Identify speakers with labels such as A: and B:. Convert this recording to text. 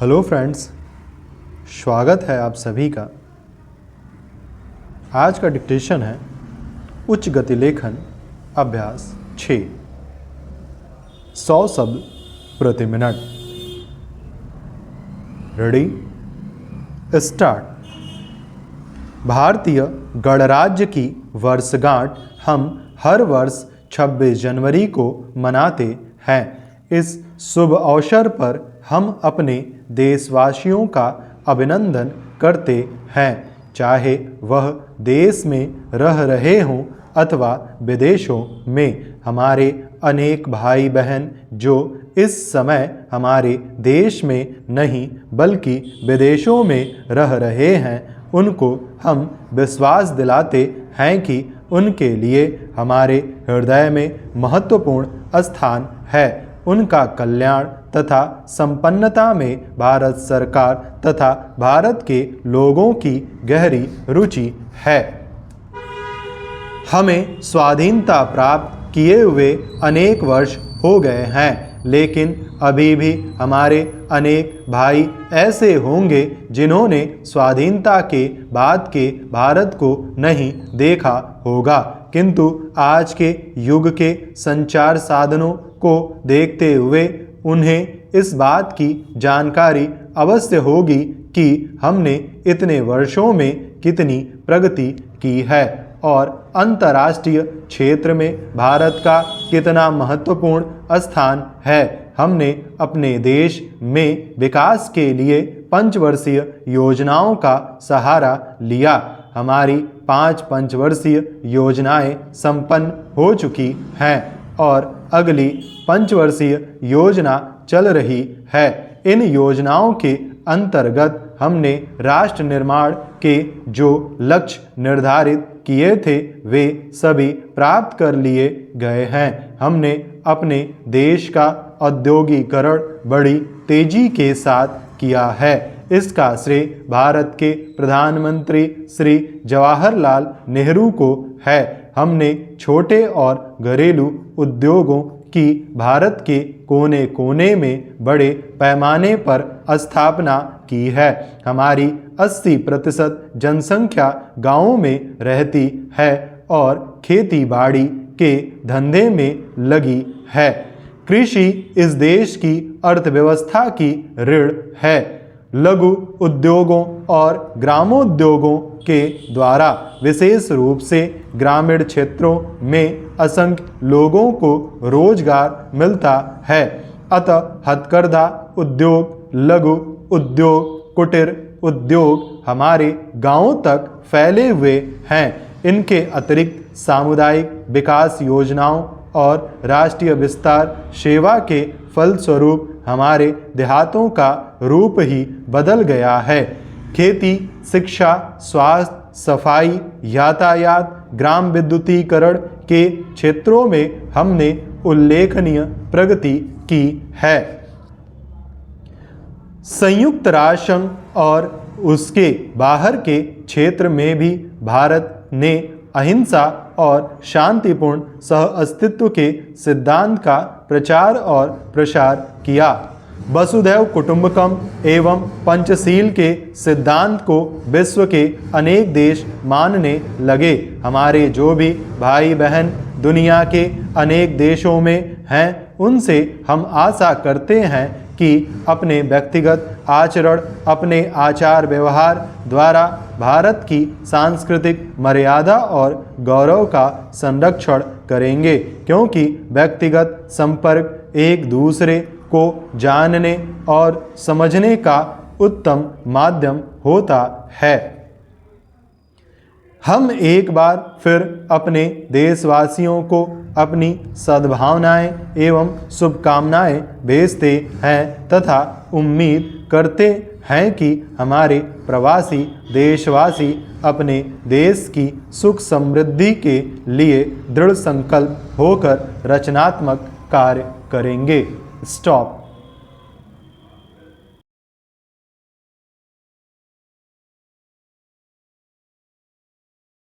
A: Hello friends, स्वागत है आप सभी का। आज का डिक्टेशन है उच्च गति लेखन अभ्यास 6। 100 शब्द प्रति मिनट। Ready, start. भारतीय गणराज्य की वर्षगांठ हम हर वर्ष 26 जनवरी को मनाते हैं। इस शुभ अवसर पर हम अपने देशवासियों का अभिनंदन करते हैं, चाहे वह देश में रह रहे हों अथवा विदेशों में। हमारे अनेक भाई बहन जो इस समय हमारे देश में नहीं बल्कि विदेशों में रह रहे हैं, उनको हम विश्वास दिलाते हैं कि उनके लिए हमारे हृदय में महत्वपूर्ण स्थान है। उनका कल्याण तथा संपन्नता में भारत सरकार तथा भारत के लोगों की गहरी रुचि है। हमें स्वाधीनता प्राप्त किए हुए अनेक वर्ष हो गए हैं, लेकिन अभी भी हमारे अनेक भाई ऐसे होंगे जिन्होंने स्वाधीनता के बाद के भारत को नहीं देखा होगा, किंतु आज के युग के संचार साधनों को देखते हुए उन्हें इस बात की जानकारी अवश्य होगी कि हमने इतने वर्षों में कितनी प्रगति की है और अंतर्राष्ट्रीय क्षेत्र में भारत का कितना महत्वपूर्ण स्थान है। हमने अपने देश में विकास के लिए पंचवर्षीय योजनाओं का सहारा लिया। हमारी 5 पंचवर्षीय योजनाएं संपन्न हो चुकी हैं और अगली पंचवर्षीय योजना चल रही है। इन योजनाओं के अंतर्गत हमने राष्ट्र निर्माण के जो लक्ष्य निर्धारित किए थे वे सभी प्राप्त कर लिए गए हैं। हमने अपने देश का औद्योगिकरण बड़ी तेजी के साथ किया है। इसका श्रेय भारत के प्रधानमंत्री श्री जवाहरलाल नेहरू को है। हमने छोटे और घरेलू उद्योगों की भारत के कोने कोने में बड़े पैमाने पर स्थापना की है। हमारी 80% जनसंख्या गांवों में रहती है और खेती बाड़ी के धंधे में लगी है। कृषि इस देश की अर्थव्यवस्था की रीढ़ है। लघु उद्योगों और ग्रामोद्योगों के द्वारा विशेष रूप से ग्रामीण क्षेत्रों में असंख्य लोगों को रोजगार मिलता है। अतः हथकरघा उद्योग, लघु उद्योग, कुटीर उद्योग हमारे गांवों तक फैले हुए हैं। इनके अतिरिक्त सामुदायिक विकास योजनाओं और राष्ट्रीय विस्तार सेवा के फलस्वरूप हमारे देहातों का रूप ही बदल गया है। खेती, शिक्षा, स्वास्थ्य, सफाई, यातायात, ग्राम विद्युतीकरण के क्षेत्रों में हमने उल्लेखनीय प्रगति की है। संयुक्त राष्ट्र संघ और उसके बाहर के क्षेत्र में भी भारत ने अहिंसा और शांतिपूर्ण सहअस्तित्व के सिद्धांत का प्रचार और प्रसार किया। वसुधैव कुटुंबकम एवं पंचशील के सिद्धांत को विश्व के अनेक देश मानने लगे। हमारे जो भी भाई बहन दुनिया के अनेक देशों में हैं, उनसे हम आशा करते हैं कि अपने व्यक्तिगत आचरण, अपने आचार व्यवहार द्वारा भारत की सांस्कृतिक मर्यादा और गौरव का संरक्षण करेंगे, क्योंकि व्यक्तिगत संपर्क एक दूसरे को जानने और समझने का उत्तम माध्यम होता है। हम एक बार फिर अपने देशवासियों को अपनी सद्भावनाएं एवं शुभकामनाएं भेजते हैं तथा उम्मीद करते हैं कि हमारे प्रवासी देशवासी अपने देश की सुख समृद्धि के लिए दृढ़ संकल्प होकर रचनात्मक कार्य करेंगे। स्टॉप।